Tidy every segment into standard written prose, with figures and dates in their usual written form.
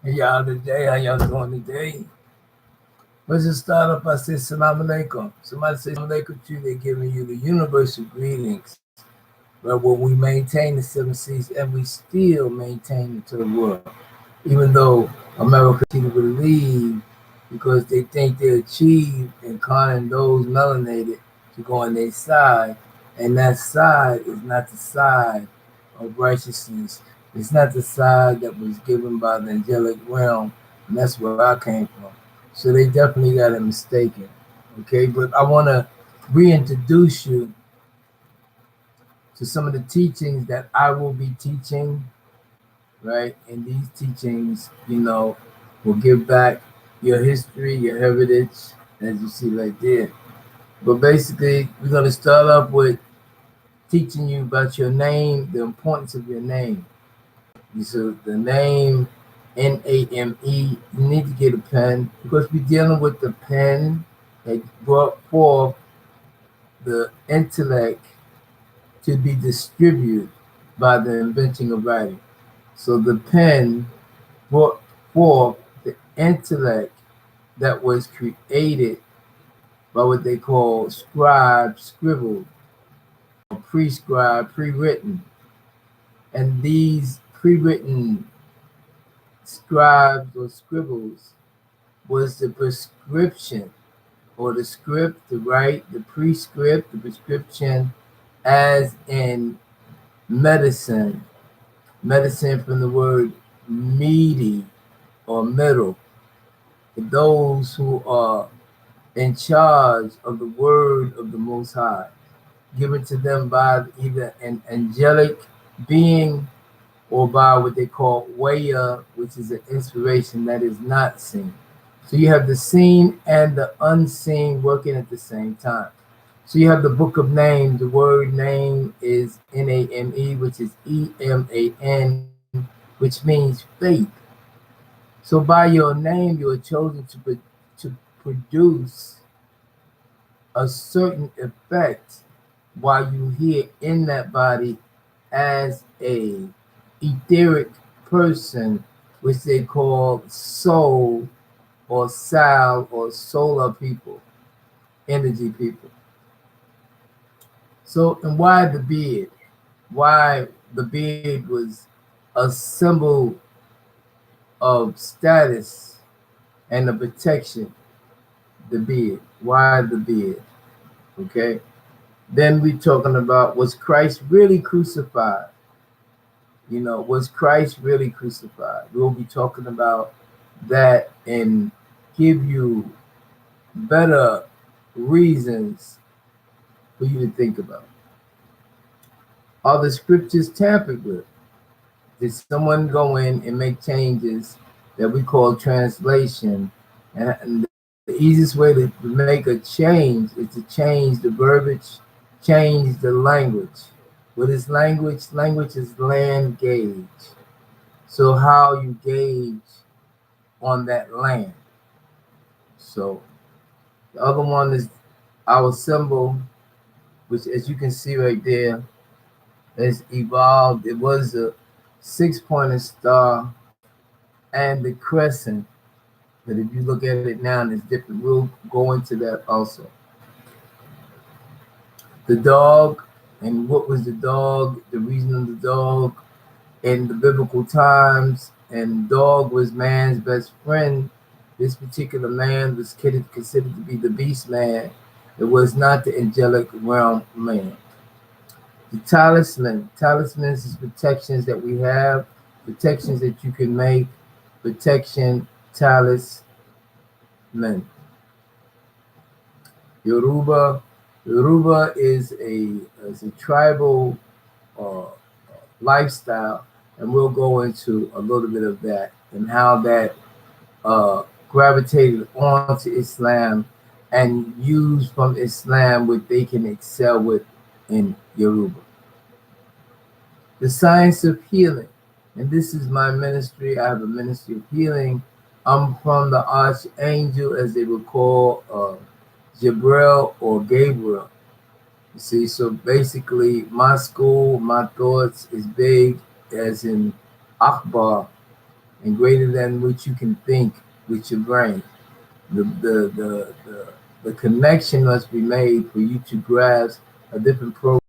Hey y'all today, how y'all doing today? Let's just start off by saying Salam Alaikum. Somebody say Salam Alaikum to you, they're giving you the universal greetings. Where we maintain the seven seas and we still maintain it to the world. Even though America continue to believe because they think they achieve in conning those melanated to go on their side, and that side is not the side of righteousness. It's not the side that was given by the angelic realm, and that's where I came from. So they definitely got it mistaken. Okay, but I want to reintroduce you to some of the teachings that I will be teaching, right? And these teachings, will give back your history, your heritage, as you see right there. But basically, we're going to start off with teaching you about your name, the importance of your name. So the name NAME, you need to get a pen because we're dealing with the pen that brought forth the intellect to be distributed by the invention of writing. So the pen brought forth the intellect that was created by what they call scribe, scribbled, or prescribed, pre-written. And these pre-written scribes or scribbles was the prescription or the script, the right, the prescript, the prescription, as in medicine. Medicine from the word meaty or middle. For those who are in charge of the word of the Most High, given to them by either an angelic being or by what they call NAYYA, which is an inspiration that is not seen. So you have the seen and the unseen working at the same time. So you have the book of names. The word name is NAME, which is EMAN, which means faith. So by your name, you are chosen to produce a certain effect while you here in that body as a etheric person, which they call soul or sal or solar people, energy people. So, and why the beard? Why the beard was a symbol of status and the protection, the beard. Why the beard? Okay. Then we talking about, was Christ really crucified? Was Christ really crucified? We'll be talking about that and give you better reasons for you to think about. Are the scriptures tampered with? Did someone go in and make changes that we call translation? And the easiest way to make a change is to change the verbiage, change the language. What is language? Language is land gauge. So how you gauge on that land. So the other one is our symbol, which as you can see right there, has evolved. It was a 6-pointed star and the crescent. But if you look at it now, it's different. We'll go into that also. The dog, and what was the dog, the reason of the dog in the biblical times, and dog was man's best friend. This particular man was considered to be the beast man. It was not the angelic realm man. The talismans is protections that we have, protections that you can make, protection, talisman. Yoruba is a tribal lifestyle, and we'll go into a little bit of that and how that gravitated onto Islam and used from Islam what they can excel with in Yoruba. The science of healing, and this is my ministry. I have a ministry of healing. I'm from the archangel, as they would call Jibril or Gabriel. You see, so basically my school, my thoughts is big as in Akbar, and greater than which you can think with your brain. The connection must be made for you to grasp a different program.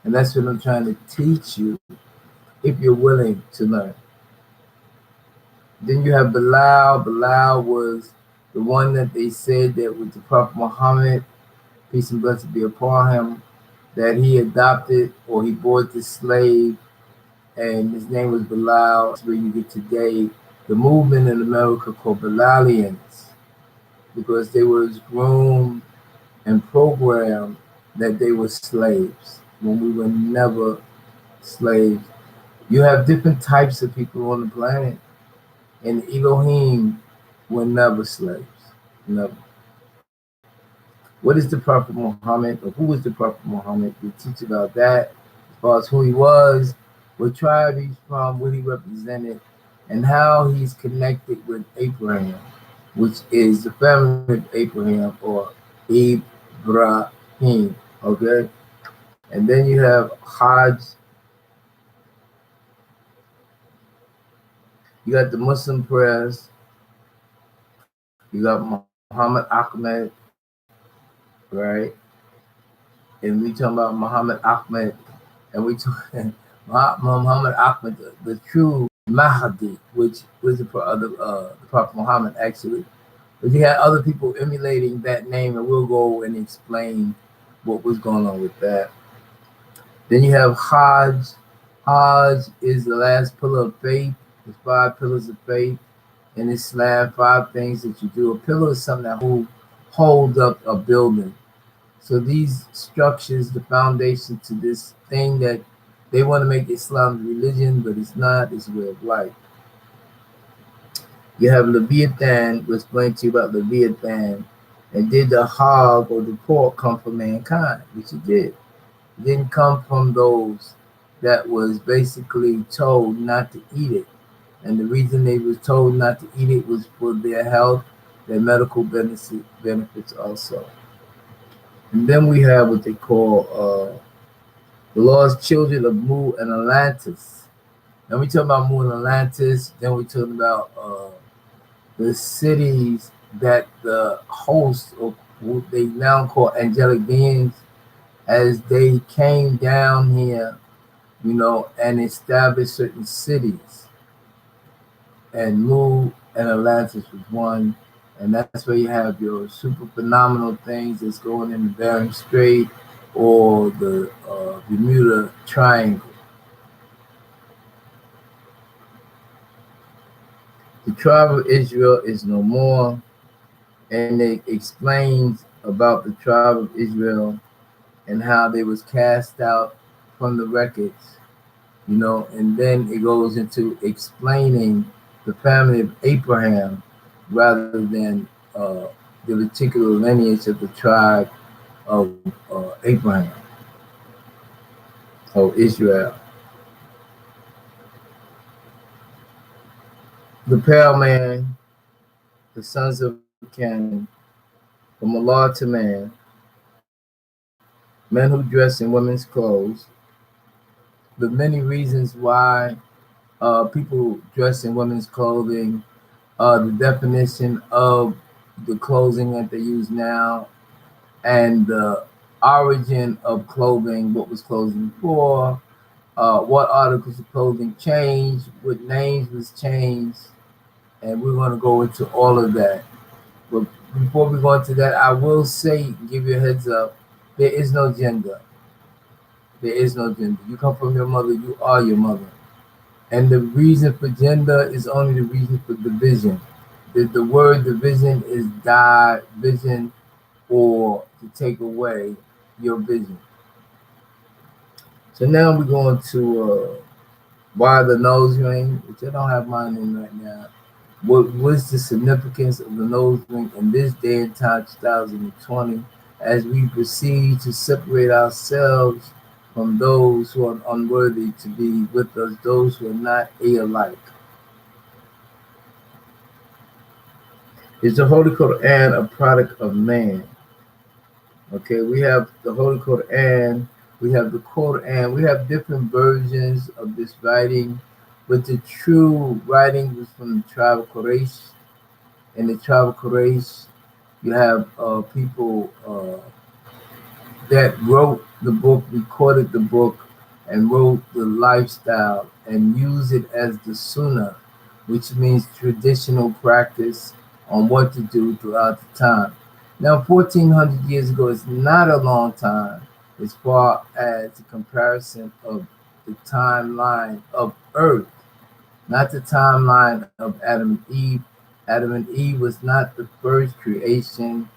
And that's what I'm trying to teach you if you're willing to learn. Then you have Bilal. Bilal was the one that they said that with the Prophet Muhammad, peace and blessings be upon him, that he adopted or he bought this slave, and his name was Bilal. That's where you get today the movement in America called Bilalians, because they was groomed and programmed that they were slaves when we were never slaves. You have different types of people on the planet, and Elohim were never slaves, never. What is the Prophet Muhammad, or who is the Prophet Muhammad? We teach about that, as far as who he was, what tribe he's from, what he represented, and how he's connected with Abraham, which is the family of Abraham, or Ibrahim, okay? And then you have Hajj. You got the Muslim prayers. You got Muhammad Ahmed, right? And we talking about Muhammad Ahmed, and we talking Muhammad Ahmed, the true Mahdi, which was the Prophet Muhammad, actually. But you had other people emulating that name, and we'll go and explain what was going on with that. Then you have Hajj. Hajj is the last pillar of faith. There's 5 pillars of faith in Islam, 5 things that you do. A pillar is something that holds up a building. So these structures, the foundation to this thing that they want to make Islam religion, but it's not, it's a way of life. You have Leviathan, we'll explain to you about Leviathan. And did the hog or the pork come from mankind? Which it did. It didn't come from those that was basically told not to eat it. And the reason they was told not to eat it was for their health, their medical benefits also. And then we have what they call the lost children of Mu and Atlantis. Then we talk about Mu and Atlantis. Then we talk about the cities that the hosts, or what they now call angelic beings, as they came down here, you know, and established certain cities. And Mu and Atlantis was one. And that's where you have your super phenomenal things that's going in the Bering Strait or the Bermuda Triangle. The tribe of Israel is no more, and it explains about the tribe of Israel and how they was cast out from the records, you know, and then it goes into explaining the family of Abraham rather than the particular lineage of the tribe of Abraham, or Israel. The pale man, the sons of Canaan, from Allah to man, men who dress in women's clothes. The many reasons why people dress in women's clothing, the definition of the clothing that they use now, and the origin of clothing, what was clothing before, what articles of clothing changed, what names was changed, and we're going to go into all of that. But before we go into that, I will say, give you a heads up, there is no gender. There is no gender. You come from your mother, you are your mother. And the reason for gender is only the reason for division. The word division is division, or to take away your vision. So now we're going to why the nose ring, which I don't have mine in right now. What's the significance of the nose ring in this day and time, 2020, as we proceed to separate ourselves from those who are unworthy to be with us, those who are not alike? Is the Holy Quran a product of man? Okay, we have the Holy Quran, we have the Quran, we have different versions of this writing. but the true writing was from the tribe of Quraysh. In the tribe of Quraysh, you have people that wrote the book, recorded the book, and wrote the lifestyle and used it as the sunnah, which means traditional practice on what to do throughout the time. Now, 1400 years ago is not a long time as far as the comparison of the timeline of Earth, not the timeline of Adam and Eve. Adam and Eve was not the first creation,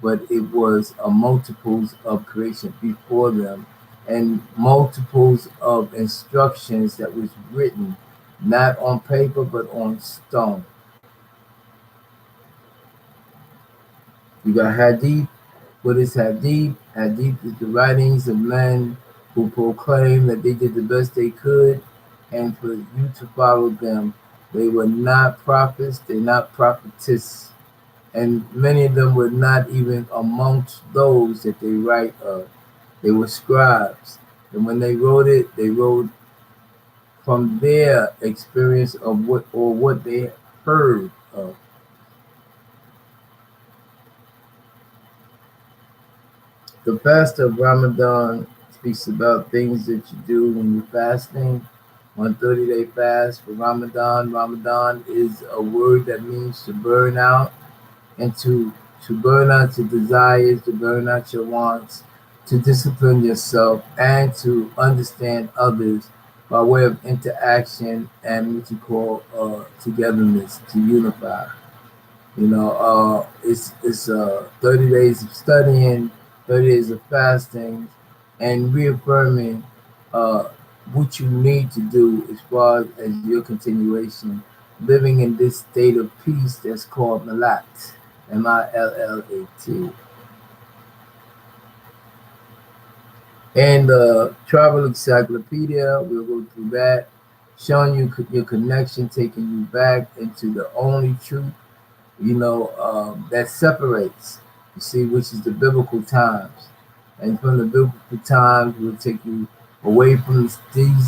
but it was a multiples of creation before them and multiples of instructions that was written, not on paper, but on stone. You got Hadith. What is Hadith? Hadith is the writings of men who proclaim that they did the best they could, and for you to follow them. They were not prophets, they're not prophetess, and many of them were not even amongst those that they write of. They were scribes, and when they wrote it, they wrote from their experience of what they heard of. The fast of Ramadan speaks about things that you do when you're fasting. On 30-day fast for Ramadan. Ramadan is a word that means to burn out, and to burn out your desires, to burn out your wants, to discipline yourself, and to understand others by way of interaction and what you call togetherness, to unify. You know, it's 30 days of studying, 30 days of fasting, and reaffirming what you need to do as far as your continuation, living in this state of peace that's called Millat, M-I-L-L-A-T. And the travel encyclopedia, we'll go through that, showing you your connection, taking you back into the only truth, you know, that separates, you see, which is the biblical times. And from the biblical times, we'll take you away from these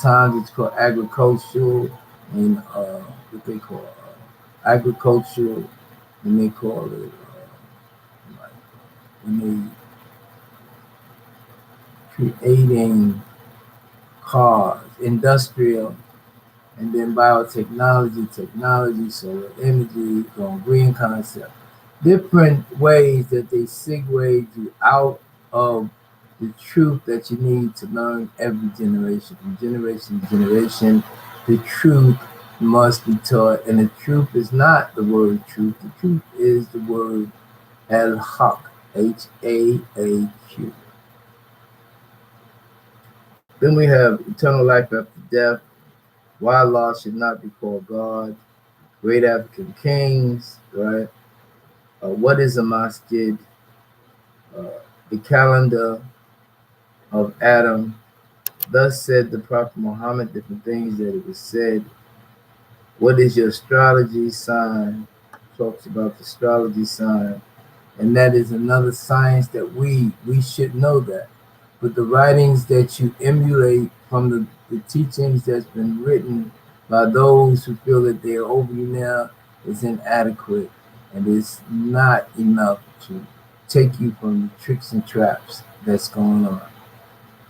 times. It's called agricultural, and what they call agricultural, and they call it like when they creating cars, industrial, and then biotechnology, technology, solar energy, going green concept. Different ways that they segue you out of the truth that you need to learn every generation. From generation to generation, the truth must be taught. And the truth is not the word truth. The truth is the word El-Haq, H-A-A-Q. Then we have eternal life after death, why Allah should not be called God, great African kings, right? What is a masjid? The calendar of Adam. Thus said the Prophet Muhammad, different things that it was said. What is your astrology sign? Talks about the astrology sign. And that is another science that we should know that. But the writings that you emulate from the teachings that's been written by those who feel that they're over you now is inadequate, and it's not enough to take you from the tricks and traps that's going on.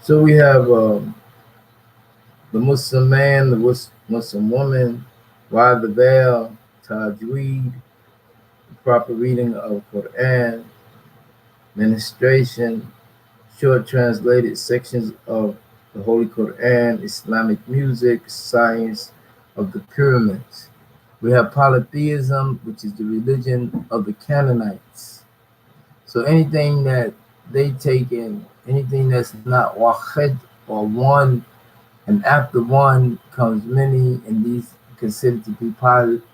So we have the Muslim man, the Muslim woman, why the veil, tajweed, the proper reading of Quran, ministration, short translated sections of the Holy Quran, Islamic music, science of the pyramids. We have polytheism, which is the religion of the Canaanites. So anything that they take in, anything that's not wahid or one, and after one comes many, and these considered to be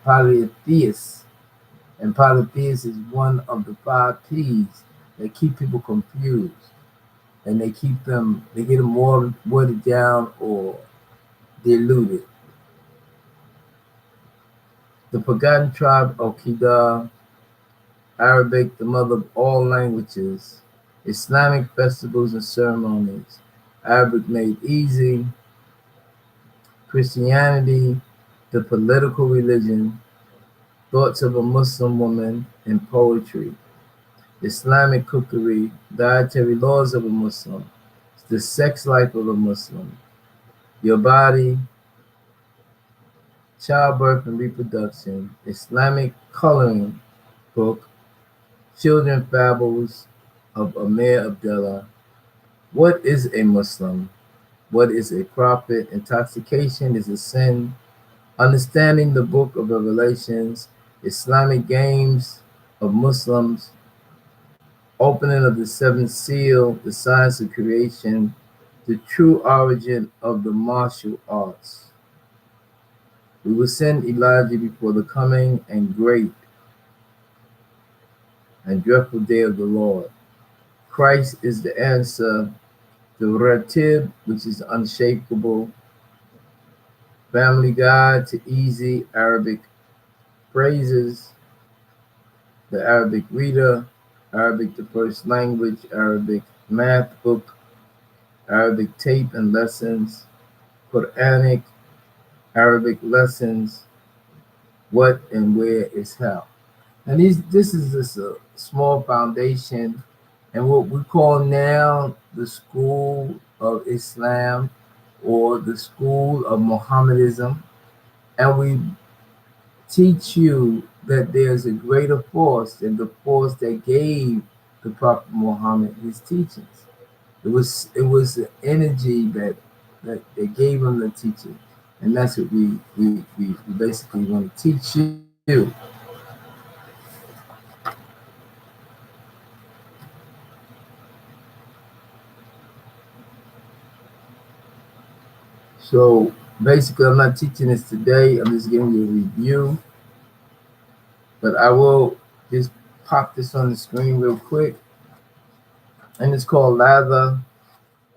polytheists. And polytheist is one of the 5 P's that keep people confused. And they get them more watered down or diluted. The forgotten tribe of QIYDAR, Arabic, the mother of all languages, Islamic festivals and ceremonies, Arabic made easy, Christianity, the political religion, thoughts of a Muslim woman, and poetry. Islamic cookery, dietary laws of a Muslim, the sex life of a Muslim, your body, childbirth and reproduction, Islamic coloring book, Children Fables of Amir Abdallah, What is a Muslim? What is a prophet? Intoxication is a sin. Understanding the Book of Revelations, Islamic games of Muslims, opening of the seventh seal, the science of creation, the true origin of the martial arts. We will send Elijah before the coming and great and dreadful day of the Lord. Christ is the answer, the Ratib, which is unshakable, family guide to easy Arabic phrases, the Arabic reader, Arabic the first language, Arabic math book, Arabic tape and lessons, Quranic Arabic lessons, what and where is how. And this is just a small foundation and what we call now the School of Islam or the School of Mohammedism. And we teach you that there's a greater force than the force that gave the Prophet Muhammad his teachings. It was the energy that gave him the teaching. And that's what we basically want to teach you. So basically, I'm not teaching this today. I'm just giving you a review. But I will just pop this on the screen real quick. And it's called lather.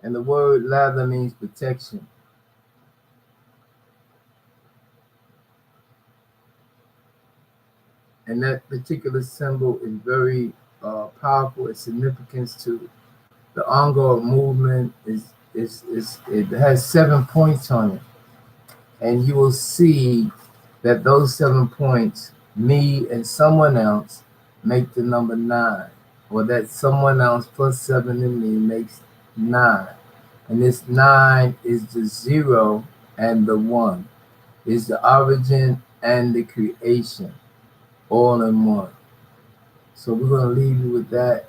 And the word lather means protection. And that particular symbol is very powerful. Its significance to the ongoing movement it has 7 points on it. And you will see that those 7 points, me and someone else, make the number 9. Or that someone else plus 7 in me makes 9. And this 9 is the 0 and the 1. Is the origin and the creation, all in one. So we're going to leave you with that.